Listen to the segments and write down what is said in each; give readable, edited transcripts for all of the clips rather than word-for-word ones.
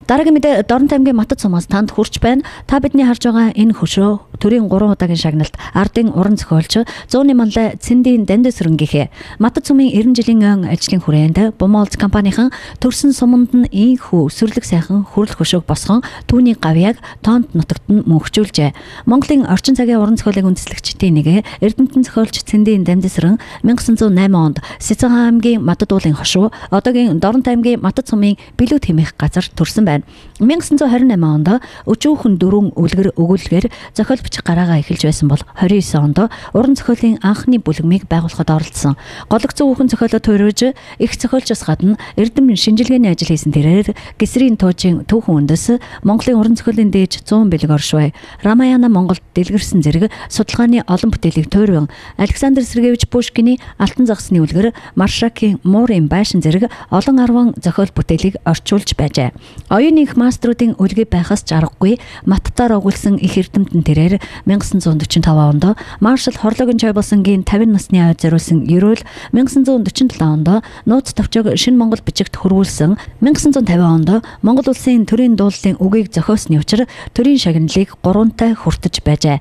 Дараагийн мэдээ Дорнот аймгийн Матад сумаас танд хүрч байна. Та бидний харж байгаа энэ хөшөө төрийн 3 удаагийн шагналт ардын уран зохиолч Зууны Манлай Цэндийн Дамдасрангийнхээ Матад сумын 90 жилийн ажлын хүрээнд Бомоолц компанийн төрсөн суманд нь ийхүү өсвөрлөг сайхан хүрэл хөшөөг босгон түүний гавьяаг Тонт нутагт нь мөнхжүүлжээ. Монголын орчин цагийн уран зохиолын үндэслэгчдийн нэг Эрдэмтэн зохиолч Цэндийн Дамдасран 1908 онд Сэцэн аймгийн Матад уулын хошуу одоогийн Дорнот аймгийн Матад сумын Билүүд хэмээх газар төрсөн байна. 1928 онд өчүүхэн дөрвөн үлгэр өгүүлгээр зохиол бичих гараагаа эхэлж байсан бол 29 онд уран зохиолын анхны бүлэгмийг байгуулахад оролцсон. Гологцсон хүүхэн зохиолоо туйруулж их зохиолчоос гадна эрдэм шинжилгээний ажил хийсэн тэрээр Гэсрийн туужийн түүхэн үндэс Монголын уран зохиолын дээж 100 бэлэг оршвай Рамаяна Монголд дэлгэрсэн зэрэг судалгааны олон бүтээлийг туйрван Александр Сергеевич Пушкиний Алтан загсны үлгэр Маршакийн Муурын байшин зэрэг олон арван зохиол бүтээлийг орчуулж байжээ. Оюуны их маструудын үлгий байхаас ч аргагүй маттаар өгүүлсэн их эрдэмтэн тэрээр 1945 онд Маршал Хорлогийн Чойболсонгийн 50 насны ойд зориулсан ерөөл 1947 онд нууц товчоог Шинэ Монгол бичигт хөрвүүлсэн 1950 онд Монгол улсын төрийн дуулалын үгийг зохиосны учир төрийн шагналыг 3-тай хүртэж байжээ.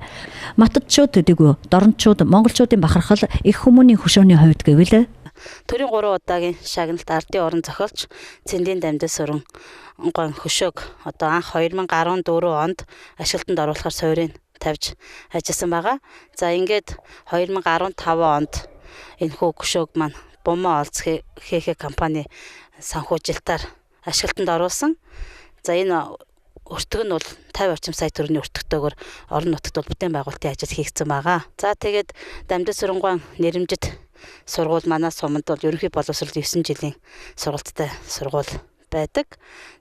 Матадчууд төдийгүй Дорнотчууд монголчуудын бахархал их хүмүүний хөшөөний хувьд гэвэл төрийн 3 удаагийн шагналт ардын орон зохиолч Цэндийн Дамдасран гон хөшөөг одоо анх 2014 онд ашиглалтанд оруулахар суурийг тавьж ажилласан байгаа. За ингээд 2015 онд энэ хөшөөг маань Бомоолц хийх компани санхүүжилтаар ашиглалтанд оруулсан. За энэ өртөг нь бол 50 орчим сая төгрөгийн өртөгтэйгээр орон нутагт бол бүтээн байгуулалтын ажил хийгдсэн байгаа. За тэгээд Дамдасрангуй нэрэмжит сургууль манай суманд бол ерөнхий боловсрол 9 жилийн сургалттай сургууль байдаг.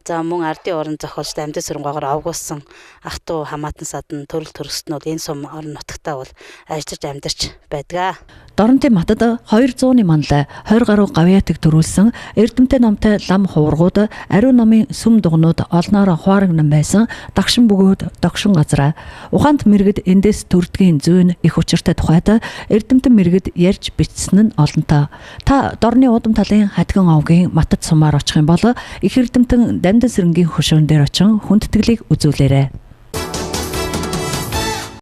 За мөн ардын орон зохиолч Дамдасрангуйгаар авгуулсан ах トゥ хамаатан садан төрөл төрөсд нь бол энэ сум орон нутагтаа бол ажиллаж амьдарч байдаг. Дорнотын Матад 200-ны манлай 20 гаруй гавьяатыг төрүүлсэн эрдэмтэй номтой лам хуврагууд ариун номын сүм дугнууд олноор хуарагнан байсан дагшин бөгөөд догшин газраа ухаант мэрэгд эндээс төрдгийн зүүн их учиртай тухайд эрдэмтэн мэрэгд ярьж бичсэн нь олонтой. Та Дорны удам талын хадган овгийн Матад сумаар очих юм бол их эрдэмтэн Дамдасрангийн хөшөөн дээр очин хүндэтгэлийг үзүүлээрэй.